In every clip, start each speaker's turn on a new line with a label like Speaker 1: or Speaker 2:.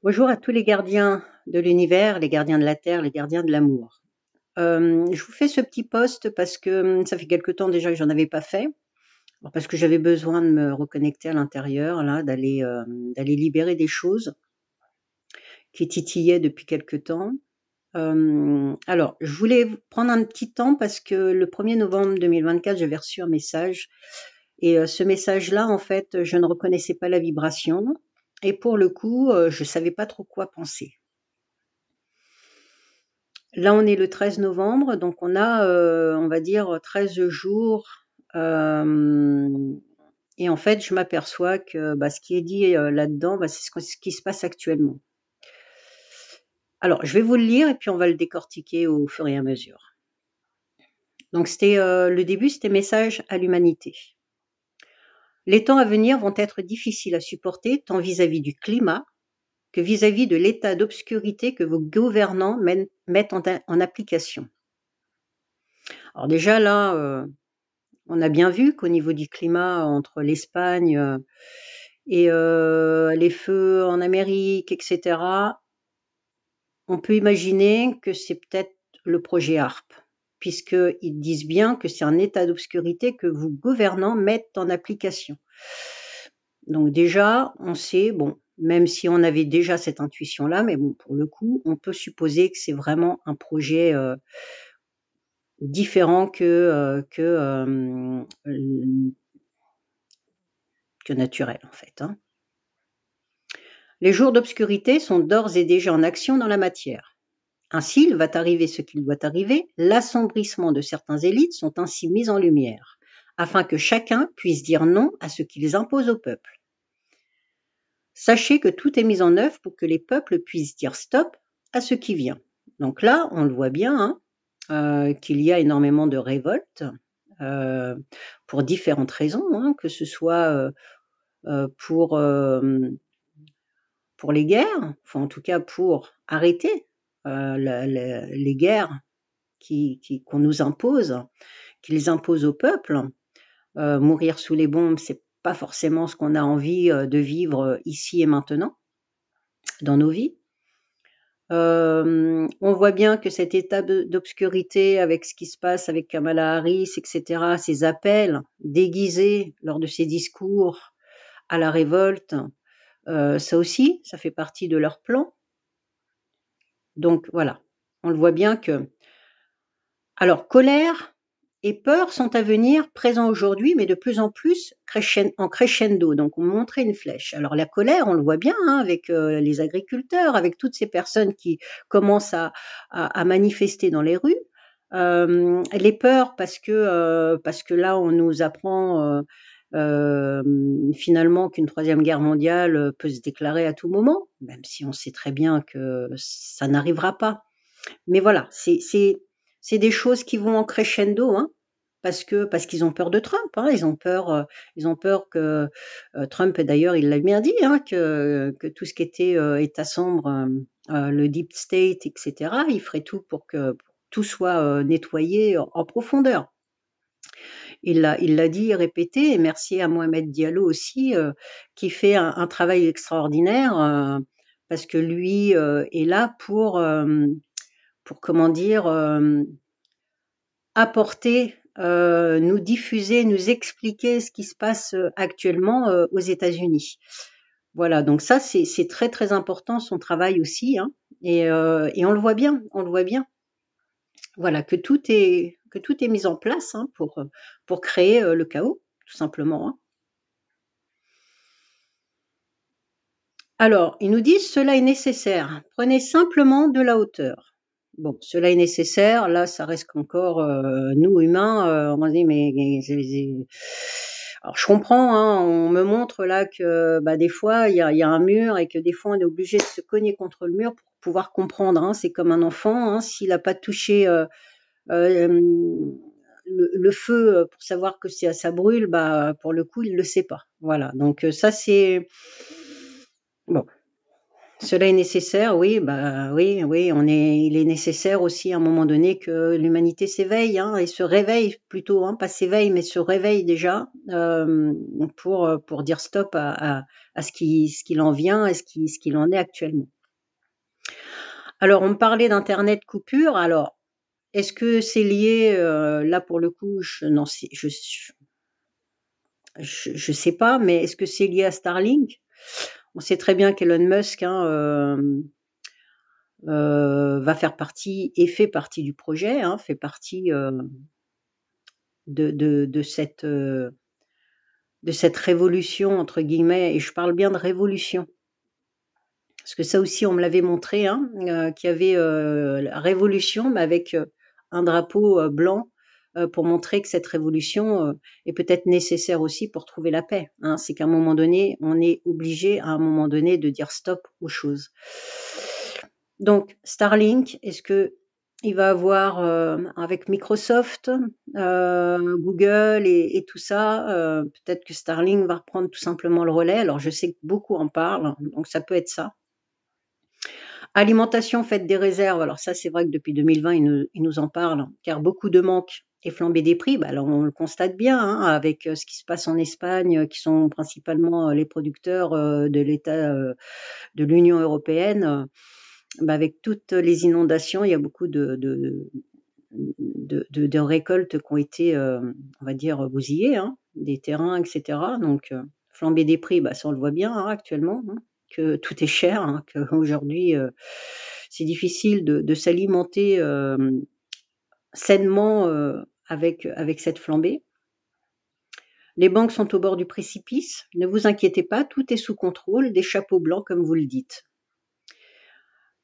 Speaker 1: Bonjour à tous les gardiens de l'univers, les gardiens de la Terre, les gardiens de l'amour. Je vous fais ce petit post parce que ça fait quelque temps déjà que j'en avais pas fait. Alors, parce que j'avais besoin de me reconnecter à l'intérieur, là, d'aller libérer des choses qui titillaient depuis quelque temps. Alors, je voulais prendre un petit temps parce que le 1er novembre 2024, j'avais reçu un message. Et ce message-là, en fait, je ne reconnaissais pas la vibration. Et pour le coup, je savais pas trop quoi penser. Là, on est le 13 novembre, donc on a, on va dire 13 jours. Et en fait, je m'aperçois que ce qui est dit là-dedans, c'est ce qui se passe actuellement. Alors, je vais vous le lire et puis on va le décortiquer au fur et à mesure. Donc, c'était le début, c'était message à l'humanité. Les temps à venir vont être difficiles à supporter, tant vis-à-vis du climat que vis-à-vis de l'état d'obscurité que vos gouvernants mettent en application. Alors déjà là, on a bien vu qu'au niveau du climat, entre l'Espagne et les feux en Amérique, etc., on peut imaginer que c'est peut-être le projet HARP, puisqu'ils disent bien que c'est un état d'obscurité que vos gouvernants mettent en application. Donc déjà, on sait, bon, même si on avait déjà cette intuition-là, mais bon, pour le coup, on peut supposer que c'est vraiment un projet différent que naturel, en fait. Hein. Les jours d'obscurité sont d'ores et déjà en action dans la matière. Ainsi, il va arriver ce qu'il doit arriver, l'assombrissement de certains élites sont ainsi mis en lumière, afin que chacun puisse dire non à ce qu'ils imposent au peuple. Sachez que tout est mis en œuvre pour que les peuples puissent dire stop à ce qui vient. Donc là, on le voit bien, hein, qu'il y a énormément de révoltes pour différentes raisons, hein, que ce soit pour les guerres, enfin en tout cas pour arrêter les guerres qu'on nous impose, qu'ils imposent au peuple. Mourir sous les bombes, c'est pas forcément ce qu'on a envie de vivre ici et maintenant dans nos vies. On voit bien que cet état d'obscurité avec ce qui se passe avec Kamala Harris, etc., ces appels déguisés lors de ces discours à la révolte, ça aussi, ça fait partie de leur plan. Donc voilà, on le voit bien que... Alors, colère et peur sont à venir, présents aujourd'hui, mais de plus en plus en crescendo. Donc, on montrait une flèche. Alors, la colère, on le voit bien hein, avec les agriculteurs, avec toutes ces personnes qui commencent à manifester dans les rues. Les peurs, parce que là, on nous apprend finalement qu'une troisième guerre mondiale peut se déclarer à tout moment, même si on sait très bien que ça n'arrivera pas. Mais voilà, c'est des choses qui vont en crescendo, hein, parce qu'ils ont peur de Trump, hein, ils ont peur que Trump, d'ailleurs, il l'a bien dit, hein, que tout ce qui était État sombre, le deep state, etc., il ferait tout pour que tout soit nettoyé en profondeur. Il l'a dit, répété, et merci à Mohamed Diallo aussi, qui fait un travail extraordinaire, parce que lui est là pour comment dire, apporter, nous diffuser, nous expliquer ce qui se passe actuellement aux États-Unis. Voilà, donc ça c'est très très important son travail aussi, hein, et on le voit bien, on le voit bien. Voilà, que tout est mis en place hein, pour créer le chaos, tout simplement. Hein. Alors, ils nous disent cela est nécessaire. Prenez simplement de la hauteur. Bon, cela est nécessaire. Là, ça reste encore nous humains. On se dit alors je comprends. Hein, on me montre là que des fois il y a un mur et que des fois on est obligé de se cogner contre le mur pour pouvoir comprendre. Hein, c'est comme un enfant. Hein, s'il n'a pas touché le feu pour savoir que ça brûle, pour le coup il le sait pas. Voilà. Donc ça c'est bon. Cela est nécessaire, oui, bah oui, oui, il est nécessaire aussi à un moment donné que l'humanité s'éveille, hein, et se réveille plutôt, hein, pas s'éveille, mais se réveille déjà pour dire stop à ce qu'il en vient et ce qu'il en est actuellement. Alors, on me parlait d'internet coupure. Alors, est-ce que c'est lié là pour le coup, je sais pas, mais est-ce que c'est lié à Starlink? On sait très bien qu'Elon Musk, hein, va faire partie et fait partie du projet, hein, fait partie de cette révolution entre guillemets, et je parle bien de révolution parce que ça aussi on me l'avait montré, hein, qu'il y avait la révolution mais avec un drapeau blanc pour montrer que cette révolution est peut-être nécessaire aussi pour trouver la paix, hein. C'est qu'à un moment donné on est obligé à un moment donné de dire stop aux choses. Donc Starlink, est-ce que il va avoir avec Microsoft, Google et tout ça, peut-être que Starlink va reprendre tout simplement le relais. Alors je sais que beaucoup en parlent, donc ça peut être ça. Alimentation, faites des réserves. Alors ça, c'est vrai que depuis 2020, ils nous en parlent, car beaucoup de manques et flambée des prix. Bah, alors on le constate bien, hein, avec ce qui se passe en Espagne, qui sont principalement les producteurs de l'État de l'Union européenne. Bah, avec toutes les inondations, il y a beaucoup de récoltes qui ont été, on va dire, bousillées, hein, des terrains, etc. Donc, flambée des prix, bah, ça on le voit bien, hein, actuellement, hein, que tout est cher, hein, qu'aujourd'hui, c'est difficile de s'alimenter sainement avec cette flambée. Les banques sont au bord du précipice. Ne vous inquiétez pas, tout est sous contrôle, des chapeaux blancs comme vous le dites.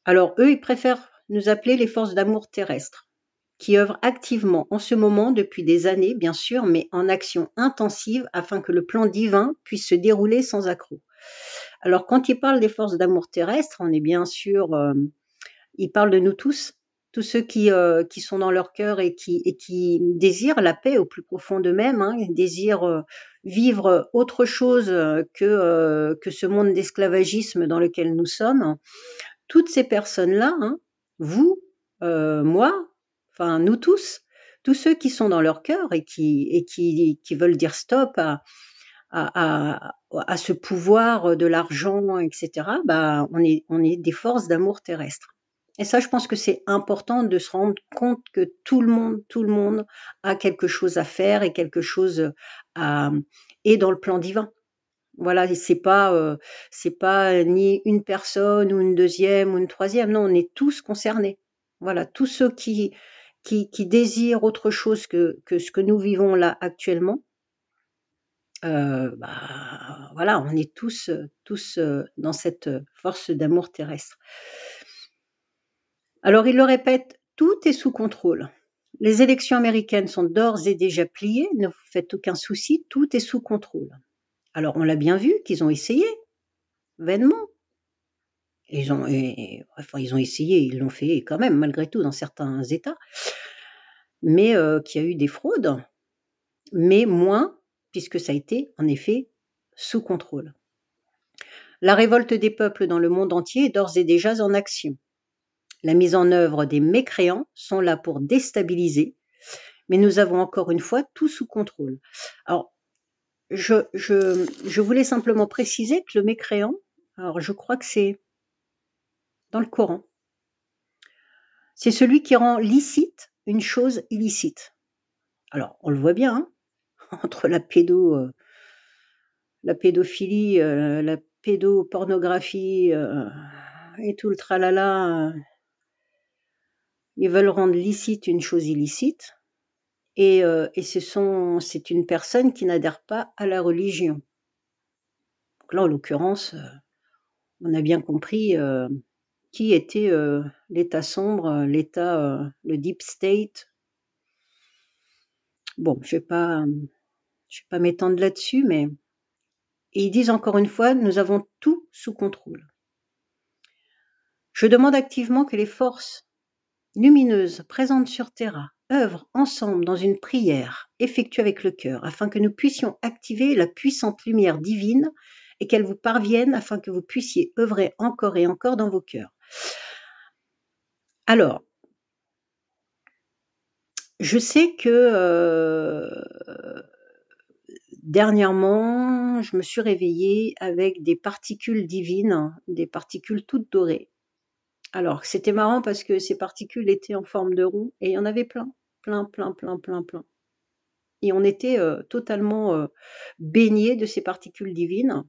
Speaker 1: Alors eux, ils préfèrent nous appeler les forces d'amour terrestres, qui œuvrent activement en ce moment depuis des années, bien sûr, mais en action intensive afin que le plan divin puisse se dérouler sans accroc. Alors quand ils parlent des forces d'amour terrestres, on est bien sûr, ils parlent de nous tous ceux qui sont dans leur cœur et qui désirent la paix au plus profond d'eux-mêmes, hein, désirent vivre autre chose que ce monde d'esclavagisme dans lequel nous sommes. Toutes ces personnes-là, hein, vous, moi, enfin nous tous ceux qui sont dans leur cœur et qui veulent dire stop à ce pouvoir de l'argent, etc., bah, on est des forces d'amour terrestre. Et ça, je pense que c'est important de se rendre compte que tout le monde a quelque chose à faire et quelque chose est dans le plan divin. Voilà, c'est pas ni une personne ou une deuxième ou une troisième. Non, on est tous concernés. Voilà, tous ceux qui désirent autre chose que ce que nous vivons là actuellement. Bah, voilà, on est tous dans cette force d'amour terrestre. Alors, il le répète, tout est sous contrôle. Les élections américaines sont d'ores et déjà pliées, ne vous faites aucun souci, tout est sous contrôle. Alors, on l'a bien vu qu'ils ont essayé, vainement. Ils ont essayé, ils l'ont fait quand même, malgré tout, dans certains États, mais qu'il y a eu des fraudes, mais moins, puisque ça a été, en effet, sous contrôle. La révolte des peuples dans le monde entier est d'ores et déjà en action. La mise en œuvre des mécréants sont là pour déstabiliser, mais nous avons encore une fois tout sous contrôle. Alors, je voulais simplement préciser que le mécréant, alors je crois que c'est dans le Coran, c'est celui qui rend licite une chose illicite. Alors, on le voit bien, hein, entre la pédophilie, la pédopornographie et tout le tralala. Ils veulent rendre licite une chose illicite, et c'est une personne qui n'adhère pas à la religion. Donc là, en l'occurrence, on a bien compris qui était l'État sombre, le Deep State. Bon, je vais pas m'étendre là-dessus, mais et ils disent encore une fois, nous avons tout sous contrôle. Je demande activement que les forces lumineuses présentes sur Terra œuvrent ensemble dans une prière effectuée avec le cœur, afin que nous puissions activer la puissante lumière divine et qu'elles vous parviennent afin que vous puissiez œuvrer encore et encore dans vos cœurs. Alors, je sais que dernièrement, je me suis réveillée avec des particules divines, des particules toutes dorées. Alors, c'était marrant parce que ces particules étaient en forme de rond et il y en avait plein. Et on était totalement baignés de ces particules divines.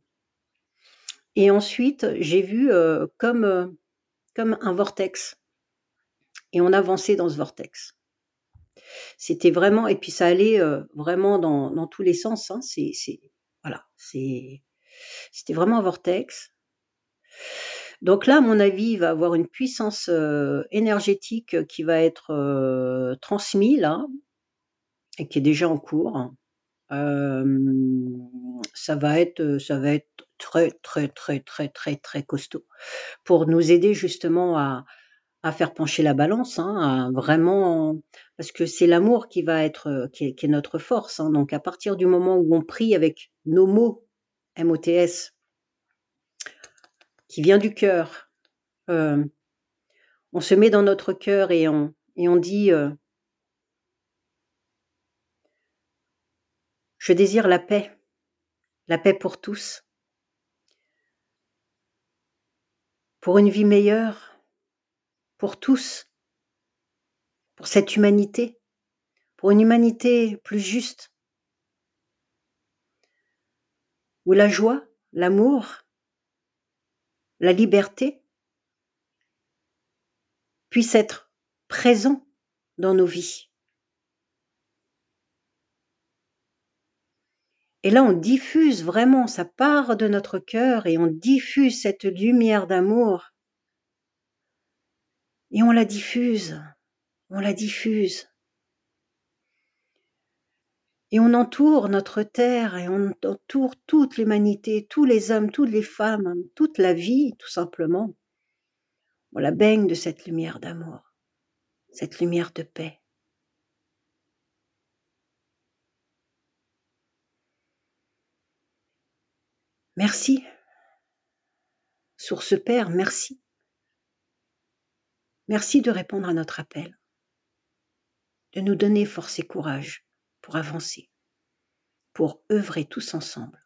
Speaker 1: Et ensuite, j'ai vu comme un vortex. Et on avançait dans ce vortex. C'était vraiment, et puis ça allait vraiment dans tous les sens. Hein. Voilà, c'était vraiment un vortex. Donc là, à mon avis, il va avoir une puissance énergétique qui va être transmise là, et qui est déjà en cours. Ça va être très costaud pour nous aider justement à faire pencher la balance, hein, à vraiment, parce que c'est l'amour qui va être qui est notre force. Hein. Donc à partir du moment où on prie avec nos mots MOTS, qui vient du cœur, on se met dans notre cœur et on dit je désire la paix pour tous, pour une vie meilleure, pour tous, pour cette humanité, pour une humanité plus juste, où la joie, l'amour, la liberté puissent être présents dans nos vies. Et là, on diffuse vraiment, ça part de notre cœur et on diffuse cette lumière d'amour. Et on la diffuse. Et on entoure notre terre et on entoure toute l'humanité, tous les hommes, toutes les femmes, toute la vie, tout simplement. On la baigne de cette lumière d'amour, cette lumière de paix. Merci. Source Père, merci. Merci de répondre à notre appel, de nous donner force et courage pour avancer, pour œuvrer tous ensemble,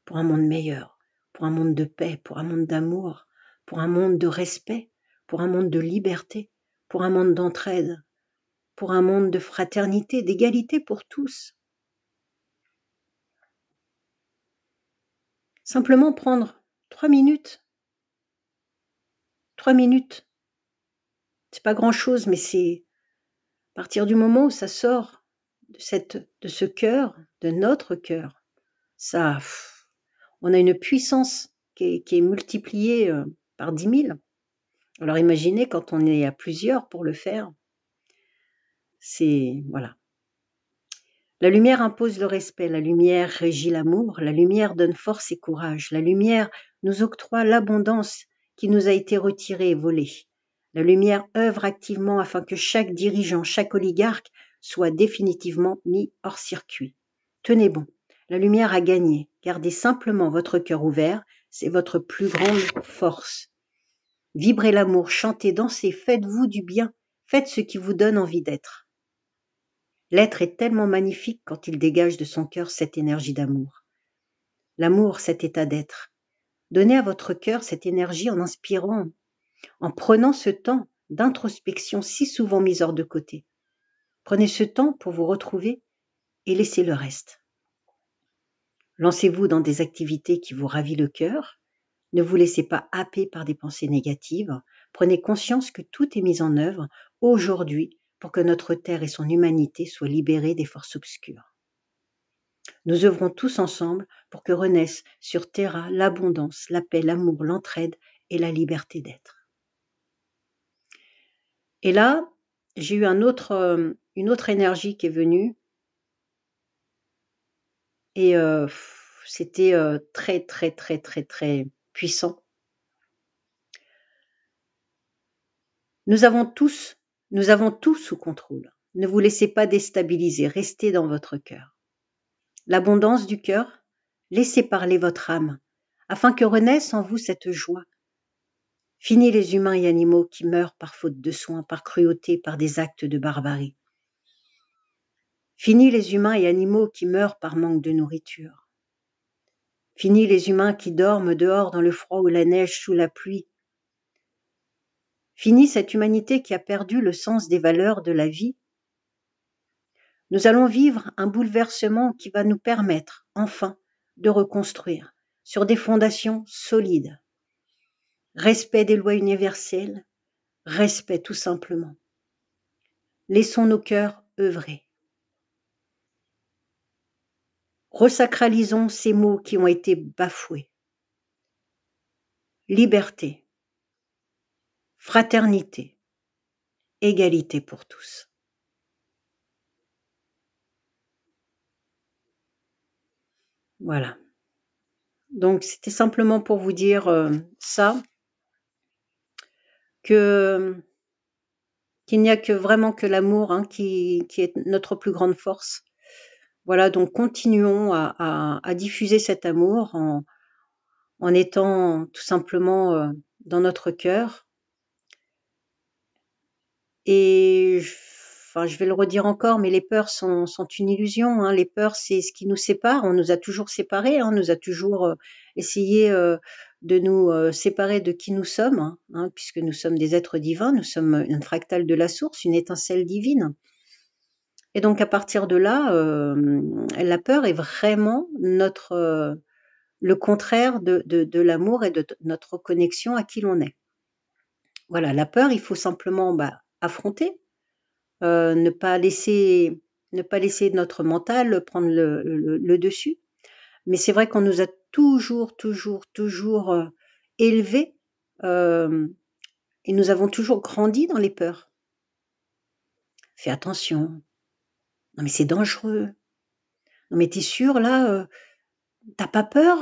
Speaker 1: pour un monde meilleur, pour un monde de paix, pour un monde d'amour, pour un monde de respect, pour un monde de liberté, pour un monde d'entraide, pour un monde de fraternité, d'égalité pour tous. Simplement prendre 3 minutes. 3 minutes. C'est pas grand-chose, mais c'est à partir du moment où ça sort de ce cœur, de notre cœur, ça, on a une puissance qui est multipliée par 10 000. Alors imaginez quand on est à plusieurs pour le faire, c'est, voilà. La lumière impose le respect, la lumière régit l'amour, la lumière donne force et courage, la lumière nous octroie l'abondance qui nous a été retirée et volée. La lumière œuvre activement afin que chaque dirigeant, chaque oligarque soit définitivement mis hors circuit. Tenez bon, la lumière a gagné, gardez simplement votre cœur ouvert, c'est votre plus grande force. Vibrez l'amour, chantez, dansez, faites-vous du bien, faites ce qui vous donne envie d'être. L'être est tellement magnifique quand il dégage de son cœur cette énergie d'amour. L'amour, cet état d'être. Donnez à votre cœur cette énergie en inspirant, en prenant ce temps d'introspection si souvent mis hors de côté. Prenez ce temps pour vous retrouver et laissez le reste. Lancez-vous dans des activités qui vous ravissent le cœur. Ne vous laissez pas happer par des pensées négatives. Prenez conscience que tout est mis en œuvre aujourd'hui pour que notre terre et son humanité soient libérées des forces obscures. Nous œuvrons tous ensemble pour que renaisse sur Terra l'abondance, la paix, l'amour, l'entraide et la liberté d'être. Et là, j'ai eu une autre énergie qui est venue et c'était très puissant. Nous avons tout sous contrôle. Ne vous laissez pas déstabiliser, restez dans votre cœur. L'abondance du cœur, laissez parler votre âme. afin que renaisse en vous cette joie. Fini les humains et animaux qui meurent par faute de soins, par cruauté, par des actes de barbarie. Fini les humains et animaux qui meurent par manque de nourriture. Fini les humains qui dorment dehors dans le froid ou la neige sous la pluie. Fini cette humanité qui a perdu le sens des valeurs de la vie. Nous allons vivre un bouleversement qui va nous permettre, enfin, de reconstruire sur des fondations solides. Respect des lois universelles, respect tout simplement. Laissons nos cœurs œuvrer. Resacralisons ces mots qui ont été bafoués. Liberté, fraternité, égalité pour tous. Voilà. Donc c'était simplement pour vous dire ça, qu'il n'y a que vraiment que l'amour qui est notre plus grande force. Voilà, donc continuons à diffuser cet amour en étant tout simplement dans notre cœur. Et je vais le redire encore, mais les peurs sont une illusion. Les peurs, c'est ce qui nous sépare. On nous a toujours séparés, on nous a toujours essayé de nous séparer de qui nous sommes, puisque nous sommes des êtres divins, nous sommes une fractale de la source, une étincelle divine. Et donc à partir de là, la peur est vraiment le contraire de l'amour et de notre connexion à qui l'on est. Voilà, la peur, il faut simplement affronter, ne pas laisser notre mental prendre le dessus. Mais c'est vrai qu'on nous a toujours élevés et nous avons toujours grandi dans les peurs. Fais attention. Non mais c'est dangereux. Non mais t'es sûr là, t'as pas peur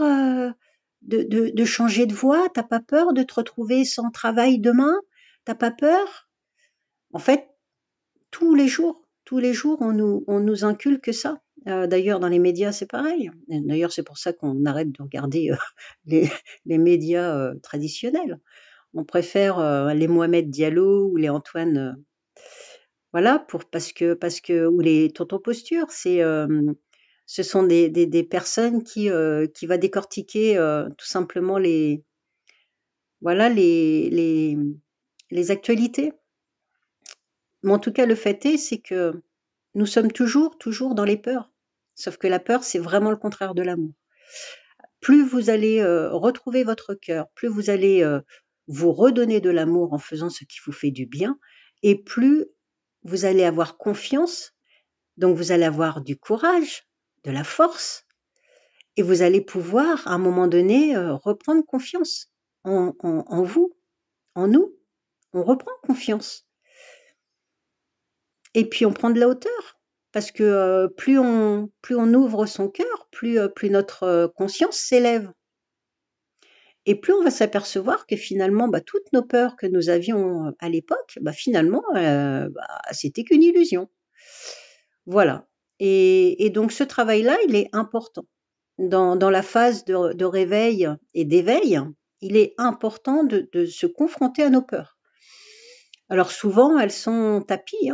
Speaker 1: de changer de voie, t'as pas peur de te retrouver sans travail demain, t'as pas peur? En fait, tous les jours, on nous inculque ça. D'ailleurs, dans les médias, c'est pareil. D'ailleurs, c'est pour ça qu'on arrête de regarder les médias traditionnels. On préfère les Mohamed Diallo ou les Antoine, voilà, parce que ou les Tonton Posture. Ce sont des personnes qui va décortiquer tout simplement les actualités. Mais en tout cas, le fait est, c'est que nous sommes toujours dans les peurs. Sauf que la peur, c'est vraiment le contraire de l'amour. Plus vous allez retrouver votre cœur, plus vous allez vous redonner de l'amour en faisant ce qui vous fait du bien, et plus vous allez avoir confiance, donc vous allez avoir du courage, de la force, et vous allez pouvoir, à un moment donné, reprendre confiance en vous, en nous. On reprend confiance. Et puis on prend de la hauteur, parce que plus on ouvre son cœur, plus notre conscience s'élève. Et plus on va s'apercevoir que finalement, toutes nos peurs que nous avions à l'époque, finalement, c'était qu'une illusion. Voilà. Et donc ce travail-là, il est important. Dans la phase de réveil et d'éveil, il est important de se confronter à nos peurs. Alors souvent, elles sont tapies,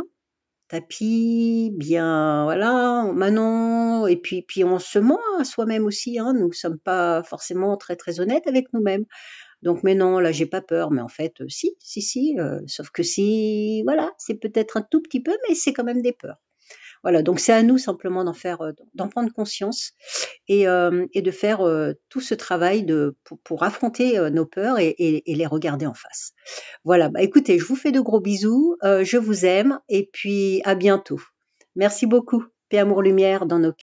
Speaker 1: bien, voilà, maintenant, et puis on se ment à soi-même aussi, nous sommes pas forcément très honnêtes avec nous-mêmes. Donc mais non, là j'ai pas peur, mais en fait si, sauf que si, voilà, c'est peut-être un tout petit peu, mais c'est quand même des peurs. Voilà, donc c'est à nous simplement d'en prendre conscience et de faire tout ce travail pour affronter nos peurs et les regarder en face. Voilà, écoutez, je vous fais de gros bisous, je vous aime et puis à bientôt. Merci beaucoup. Paix, amour, lumière dans nos cœurs.